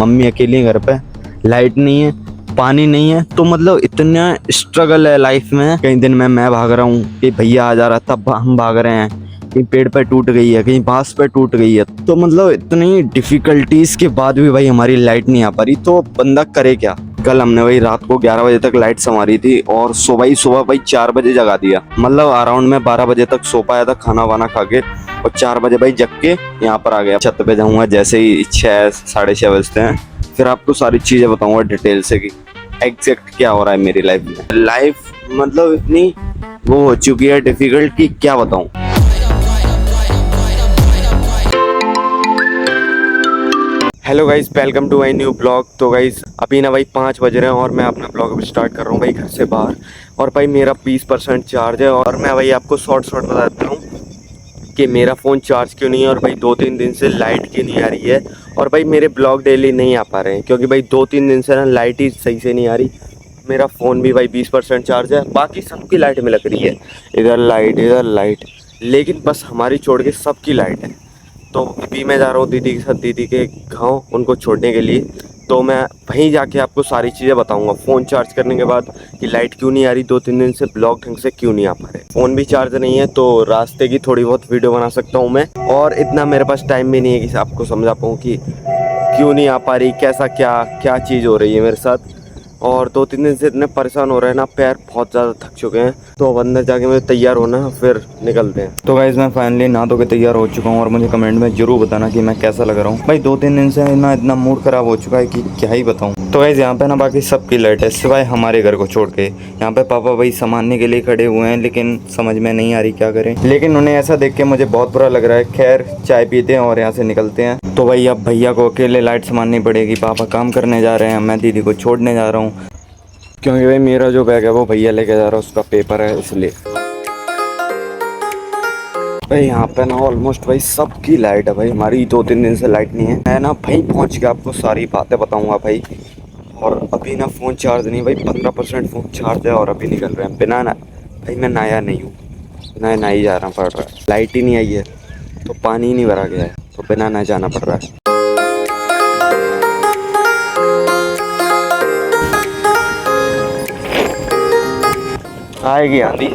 Mummy अकेली है घर पे, लाइट नहीं है, पानी नहीं है। तो मतलब इतना स्ट्रगल है लाइफ में। कई दिन में मैं भाग रहा हूँ कि भैया आ जा रहा था, हम भाग रहे हैं, कहीं पेड़ पे टूट गई है, कहीं बांस पे टूट गई है। तो मतलब इतनी डिफिकल्टीज के बाद भी भाई हमारी लाइट नहीं आ पा रही, तो बंदा करे क्या। कल हमने भाई रात को 11 बजे तक लाइट संवारी थी और सुबह ही सुबह भाई 4 बजे जगा दिया। मतलब अराउंड में 12 बजे तक सो पाया था खाना वाना खा के, और 4 बजे भाई जग के यहाँ पर आ गया। छत पे जाऊंगा जैसे ही 6 साढ़े 6 बजते हैं, फिर आपको सारी चीजें बताऊंगा डिटेल से कि एग्जैक्ट क्या हो रहा है मेरी लाइफ में। लाइफ मतलब इतनी वो हो चुकी है डिफिकल्ट कि क्या बताऊं। Hello guys, welcome to my new blog. तो गाइस अभी ना भाई 5 बज रहे हैं और मैं अपना ब्लॉग अभी स्टार्ट कर रहा हूँ भाई घर से बाहर। और भाई मेरा 20% चार्ज है और मैं भाई आपको शॉर्ट बता देता हूँ कि मेरा फ़ोन चार्ज क्यों नहीं है और भाई 2-3 दिन से लाइट क्यों नहीं आ रही है। और भाई मेरे ब्लॉग डेली नहीं आ पा रहे हैं क्योंकि भाई 2-3 दिन से ना लाइट ही सही से नहीं आ रही। मेरा फ़ोन भी भाई 20% चार्ज है, बाकी सबकी लाइट में लग रही है, इधर लाइट, लेकिन बस हमारी छोड़ के सबकी लाइट है। तो अभी मैं जा रहा हूँ दीदी के साथ, दीदी के गाँव उनको छोड़ने के लिए। तो मैं वहीं जाके आपको सारी चीज़ें बताऊंगा फ़ोन चार्ज करने के बाद कि लाइट क्यों नहीं आ रही, 2-3 दिन से ब्लॉग ढंग से क्यों नहीं आ पा रहे। फ़ोन भी चार्ज नहीं है तो रास्ते की थोड़ी बहुत वीडियो बना सकता हूँ मैं, और इतना मेरे पास टाइम भी नहीं है कि आपको समझा पाऊँ कि क्यों नहीं आ पा रही, कैसा क्या चीज़ हो रही है मेरे साथ। और 2-3 दिन से इतने परेशान हो रहे हैं ना, पैर बहुत ज़्यादा थक चुके हैं। तो अब अंदर जाके मुझे तैयार होना, फिर निकलते हैं। तो गाइस मैं फाइनली नहा धो के तैयार हो चुका हूँ और मुझे कमेंट में जरूर बताना कि मैं कैसा लग रहा हूँ। भाई 2-3 दिन से ना इतना मूड खराब हो चुका है कि क्या ही बताऊँ। तो गाइस यहाँ पे ना बाकी सबकी लाइट है सिवाय हमारे घर को छोड़ के। यहाँ पे पापा भाई संभालने के लिए खड़े हुए हैं, लेकिन समझ में नहीं आ रही क्या करें। लेकिन उन्हें ऐसा देख के मुझे बहुत बुरा लग रहा है। खैर चाय पीते हैं और यहाँ से निकलते हैं। तो भाई अब भैया को अकेले लाइट संभालनी पड़ेगी, पापा काम करने जा रहे हैं, मैं दीदी को छोड़ने जा रहा हूँ क्योंकि भाई मेरा जो बैग है वो भैया लेके जा रहा है, उसका पेपर है इसलिए। भाई यहाँ पे ना ऑलमोस्ट भाई सबकी लाइट है भाई, हमारी 2-3 दिन से लाइट नहीं है। मैं ना भाई पहुँच के आपको सारी बातें बताऊंगा भाई। और अभी ना फ़ोन चार्ज नहीं भाई, 15% फ़ोन चार्ज है और अभी निकल रहे हैं बिना ना भाई। मैं नहाया नहीं हूँ, बिना नहाई जा रहा पड़ रहा है। लाइट ही नहीं आई है तो पानी ही नहीं भरा गया है, तो बिना नहाए जाना पड़ रहा है। आएगी आंधी।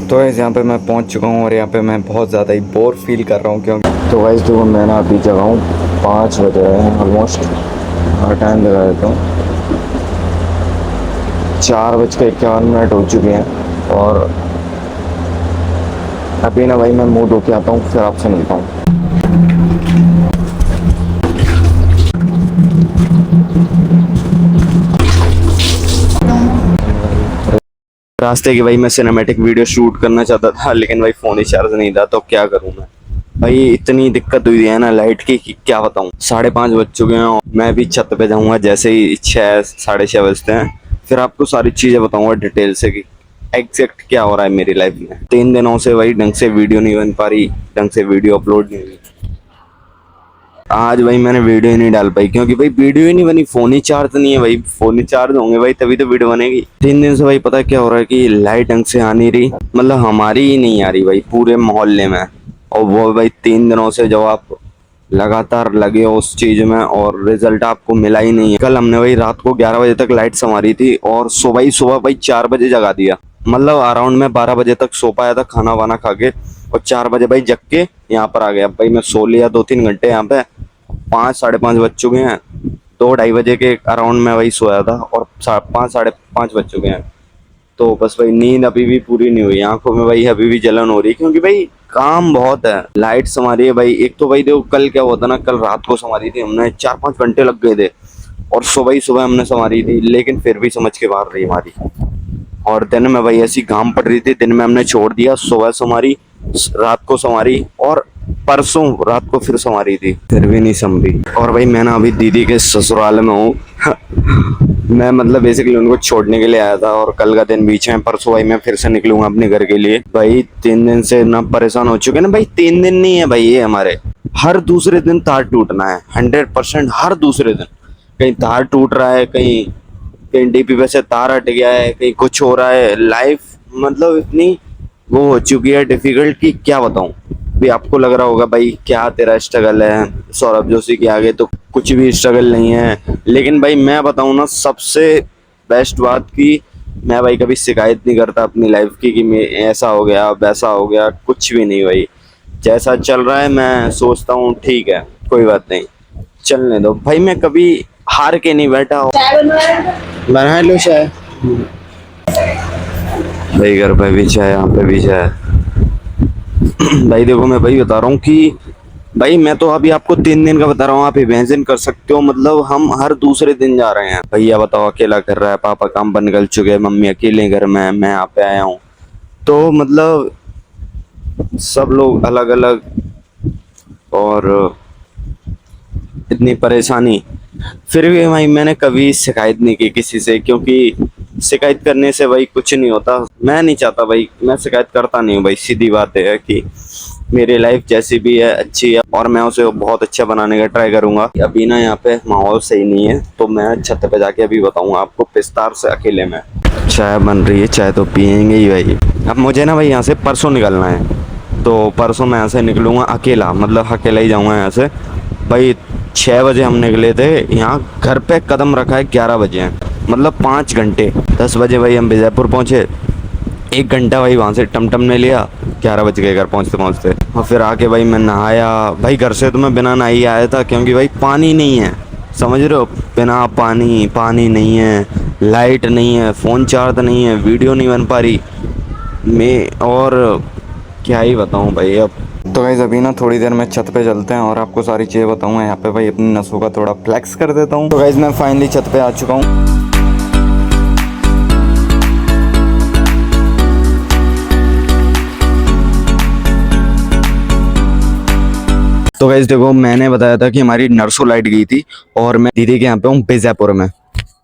तो गाइस यहाँ पे मैं पहुँच चुका हूँ और यहाँ पे मैं बहुत ज़्यादा ही बोर फील कर रहा हूँ क्योंकि तो गाइस जो मैं ना अभी जगह हूँ 5 बज रहे हैं ऑलमोस्ट, और टाइम लगा देता हूँ 4:51 हो चुके हैं। और अभी ना भाई मैं मुँह धो के आता हूँ, फिर आपसे मिलता हूँ। रास्ते की भाई मैं सिनेमैटिक वीडियो शूट करना चाहता था, लेकिन भाई फ़ोन ही चार्ज नहीं था, तो क्या करूँ मैं भाई। इतनी दिक्कत हुई है ना लाइट की कि क्या बताऊँ। 5:30 बज चुके हैं और मैं भी छत पे जाऊँगा जैसे ही 6 साढ़े 6 बजते हैं, फिर आपको सारी चीज़ें बताऊँगा डिटेल से कि एग्जैक्ट क्या हो रहा है मेरी लाइफ में। 3 दिनों से भाई ढंग से वीडियो नहीं बन पा रही, ढंग से वीडियो अपलोड नहीं हुई। आज भाई मैंने वीडियो ही नहीं डाल पाई क्योंकि भाई वीडियो ही नहीं बनी, फ़ोन ही चार्ज नहीं है भाई। फ़ोन ही चार्ज होंगे भाई तभी तो वीडियो बनेगी। 3 दिन से भाई पता है क्या हो रहा है कि लाइट ढंग से आ नहीं रही, मतलब हमारी ही नहीं आ रही भाई पूरे मोहल्ले में। और वो भाई 3 दिनों से जब आप लगातार लगे हो उस चीज़ में और रिजल्ट आपको मिला ही नहीं है। कल हमने भाई रात को 11 बजे तक लाइट संवारी थी और सुबह ही सुबह भाई 4 बजे जगा दिया। मतलब अराउंड में 12 बजे तक सो पाया था खाना वाना खा के, और 4 बजे भाई जग के यहाँ पर आ गया। भाई मैं सो लिया 2-3 घंटे यहाँ पे। 5 साढ़े 5 बज चुके हैं, 2-2:30 बजे के अराउंड में वही सोया था और 5 साढ़े 5 बज चुके हैं। तो बस भाई नींद अभी भी पूरी नहीं हुई, आंखों में भाई अभी भी जलन हो रही है क्योंकि भाई काम बहुत है। लाइट संवारी है भाई, एक तो भाई देखो कल क्या हुआ था ना, कल रात को संवारी थी हमने, 4-5 घंटे लग गए थे और सुबह ही सुबह हमने संवारी थी, लेकिन फिर भी समझ के बाहर रही हमारी। और दिन में भाई ऐसी घाम पड़ रही थी, दिन में हमने छोड़ दिया, सुबह संवारी, रात को संवारी और परसों रात को फिर संवारी थी, फिर भी नहीं संभली। और भाई मैं ना अभी दीदी के ससुराल में हूँ मैं मतलब बेसिकली उनको छोड़ने के लिए आया था और कल का दिन बीच में, परसों भाई मैं फिर से निकलूंगा अपने घर के लिए। भाई 3 दिन से इतना परेशान हो चुके हैं ना भाई। 3 दिन नहीं है भाई ये हमारे, हर दूसरे दिन तार टूटना है 100%। हर दूसरे दिन कहीं तार टूट रहा है, कहीं कहीं डीपी पे से तार हट गया है, कहीं कुछ हो रहा है। लाइफ मतलब इतनी वो हो चुकी है डिफिकल्ट कि क्या बताऊं। भी आपको लग रहा होगा भाई क्या तेरा स्ट्रगल है, सौरभ जोशी के आगे तो कुछ भी स्ट्रगल नहीं है। लेकिन भाई मैं बताऊं ना, सबसे बेस्ट बात की मैं भाई कभी शिकायत नहीं करता अपनी लाइफ की कि मैं ऐसा हो गया वैसा हो गया, कुछ भी नहीं भाई। जैसा चल रहा है मैं सोचता हूँ ठीक है, कोई बात नहीं, चलने दो भाई। मैं कभी हार के नहीं बैठा हूँ। बना लो चाय भाई, घर पे भी चाय, यहाँ पे भी चाय। भाई देखो मैं भाई बता रहा हूँ कि भाई मैं तो अभी आपको 3 दिन का बता रहा हूँ, आप इमेजिन कर सकते हो। मतलब हम हर दूसरे दिन जा रहे हैं। भैया बताओ अकेला कर रहा है, पापा काम पर निकल चुके हैं, मम्मी अकेले घर में है, मैं यहाँ पे आया हूँ। तो मतलब सब लोग अलग अलग, और इतनी परेशानी। फिर भी भाई मैंने कभी शिकायत नहीं की किसी से, क्योंकि शिकायत करने से भाई कुछ नहीं होता। मैं नहीं चाहता भाई, मैं शिकायत करता नहीं हूँ भाई। सीधी बात है कि मेरी लाइफ जैसी भी है अच्छी है, और मैं उसे बहुत अच्छा बनाने का ट्राई करूंगा। अभी ना यहाँ पे माहौल सही नहीं है, तो मैं छत पे जाके अभी बताऊंगा आपको विस्तार से अकेले में। चाय बन रही है, चाय तो पियेंगे ही भाई। अब मुझे ना भाई यहाँ से परसों निकलना है, तो परसों मैं यहाँ से निकलूंगा अकेला, मतलब अकेला ही जाऊंगा यहाँ से भाई। 6 बजे हम निकले थे, यहाँ घर पे कदम रखा है 11 बजे हैं, मतलब 5 घंटे। 10 बजे भाई हम विजयपुर पहुँचे, 1 घंटा भाई वहाँ से टमटम ने लिया, 11 बज गए घर पहुँचते पहुँचते। और फिर आके भाई मैं नहाया। भाई घर से तो मैं बिना नहाई आया था, क्योंकि भाई पानी नहीं है, समझ रहे हो। बिना पानी, पानी नहीं है, लाइट नहीं है, फ़ोन चार्ज नहीं है, वीडियो नहीं बन पा रही मैं, और क्या ही बताऊँ भाई अब। तो गाइस अभी ना थोड़ी देर में छत पे चलते हैं और आपको सारी चीज़ें बताऊंगा। यहाँ पे भाई अपनी नसों का थोड़ा फ्लेक्स कर देता हूँ। तो गाइस मैं फाइनली छत पे आ चुका हूँ। तो गाइस देखो, मैंने बताया था कि हमारी नरसों लाइट गई थी, और मैं दीदी के यहाँ पे हूँ बीजापुर में।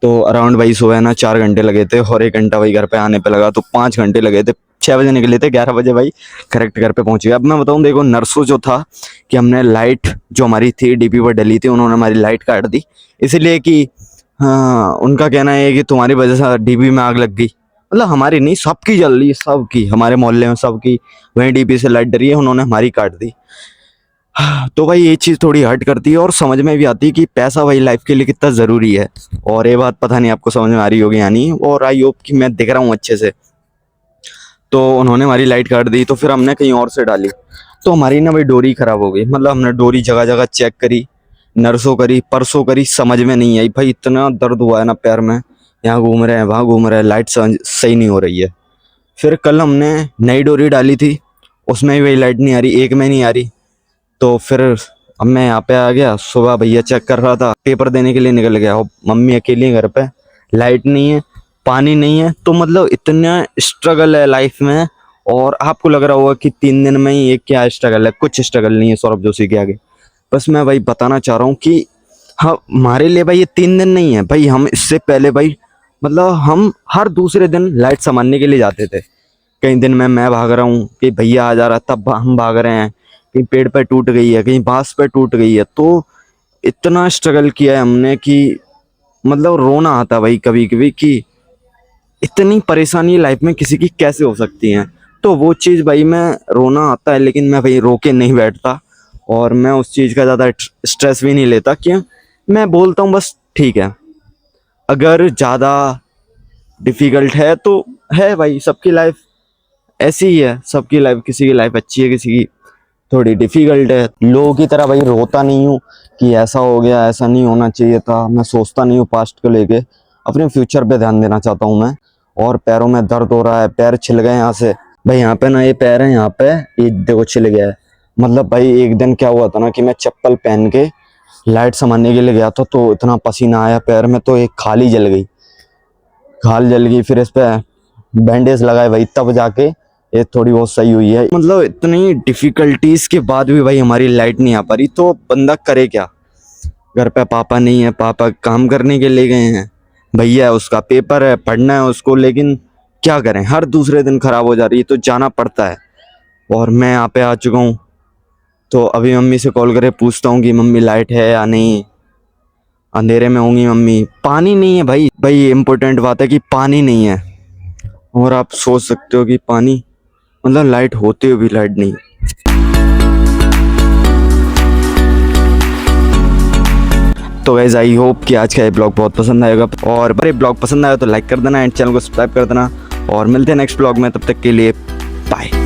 तो अराउंड भाई सुबह ना 4 घंटे लगे थे, और 1 घंटा भाई घर पे आने पे लगा, तो 5 घंटे लगे थे। 6 बजे निकले थे, 11 बजे भाई करेक्ट घर पे पहुंच गए। अब मैं बताऊं, देखो नरसों जो था कि हमने लाइट जो हमारी थी डीपी पर डली थी, उन्होंने हमारी लाइट काट दी, इसलिए कि हाँ उनका कहना है कि तुम्हारी वजह से डीपी में आग लग गई। मतलब हमारी नहीं, सबकी जल रही है, सबकी, हमारे मोहल्ले में सबकी। वहीं डीपी से लाइट डली है, उन्होंने हमारी काट दी। तो भाई ये चीज़ थोड़ी हर्ट करती है, और समझ में भी आती है कि पैसा भाई लाइफ के लिए कितना ज़रूरी है। और ये बात पता नहीं आपको समझ में आ रही होगी या नहीं, और आई होप कि मैं दिख रहा हूँ अच्छे से। तो उन्होंने हमारी लाइट काट दी, तो फिर हमने कहीं और से डाली। तो हमारी ना भाई डोरी खराब हो गई। मतलब हमने डोरी जगह जगह चेक करी, नरसों करी, परसों करी, समझ में नहीं आई भाई। इतना दर्द हुआ है ना पैर में, यहाँ घूम रहे हैं वहाँ घूम रहे हैं, लाइट सही नहीं हो रही है। फिर कल हमने नई डोरी डाली थी, उसमें भी वही लाइट नहीं आ रही, एक में नहीं आ रही। तो फिर अब मैं यहाँ पे आ गया। सुबह भैया चेक कर रहा था, पेपर देने के लिए निकल गया, और मम्मी अकेली है घर पे, लाइट नहीं है, पानी नहीं है। तो मतलब इतना स्ट्रगल है लाइफ में। और आपको लग रहा होगा कि 3 दिन में ही ये क्या स्ट्रगल है, कुछ स्ट्रगल नहीं है सौरभ जोशी के आगे। बस मैं भाई बताना चाह रहा हूँ कि हाँ, हमारे लिए भाई ये 3 दिन नहीं है भाई। हम इससे पहले भाई, मतलब हम हर दूसरे दिन लाइट सामान्य के लिए जाते थे। कई दिन में मैं भाग रहा हूँ कि भैया आ जा रहा, तब हम भाग रहे हैं। कहीं पेड़ पे टूट गई है, कहीं बांस पे टूट गई है। तो इतना स्ट्रगल किया है हमने कि मतलब रोना आता भाई कभी कभी कि इतनी परेशानी लाइफ में किसी की कैसे हो सकती है। तो वो चीज़ भाई मैं, रोना आता है, लेकिन मैं भाई रो के नहीं बैठता, और मैं उस चीज़ का ज़्यादा स्ट्रेस भी नहीं लेता। क्यों, मैं बोलता हूँ बस ठीक है। अगर ज़्यादा डिफ़िकल्ट है तो है भाई, सबकी लाइफ ऐसी ही है, सबकी लाइफ, किसी की लाइफ अच्छी है, किसी की थोड़ी डिफिकल्ट है। लोगों की तरह भाई रोता नहीं हूँ कि ऐसा हो गया, ऐसा नहीं होना चाहिए था। मैं सोचता नहीं हूँ पास्ट को लेके, अपने फ्यूचर पे ध्यान देना चाहता हूँ मैं। और पैरों में दर्द हो रहा है, पैर छिल गए यहाँ से भाई। यहाँ पे ना ये पैर है, यहाँ पे ये देखो छिल गया है। मतलब भाई एक दिन क्या हुआ था ना कि मैं चप्पल पहन के लाइट सामान्य के लिए गया था, तो इतना पसीना आया पैर में, तो एक खाल जल गई, खाल जल गई। फिर इस पे बैंडेज लगाए भाई, तब जाके ये थोड़ी बहुत सही हुई है। मतलब इतनी डिफिकल्टीज के बाद भी भाई हमारी लाइट नहीं आ पा रही, तो बंदा करे क्या। घर पे पापा नहीं है, पापा काम करने के लिए गए हैं, भैया है, उसका पेपर है, पढ़ना है उसको, लेकिन क्या करें, हर दूसरे दिन खराब हो जा रही है तो जाना पड़ता है। और मैं यहाँ पे आ चुका हूँ, तो अभी मम्मी से कॉल करके पूछता हूँ कि मम्मी लाइट है या नहीं। अंधेरे में होंगी मम्मी। पानी नहीं है भाई, भाई इम्पोर्टेंट बात है कि पानी नहीं है। और आप सोच सकते हो कि पानी मतलब लाइट होते हुए भी लाइट नहीं। तो गाइस आई होप कि आज का ये ब्लॉग बहुत पसंद आएगा, और अगर ब्लॉग पसंद आया तो लाइक कर देना एंड चैनल को सब्सक्राइब कर देना। और मिलते हैं नेक्स्ट ब्लॉग में, तब तक के लिए बाय।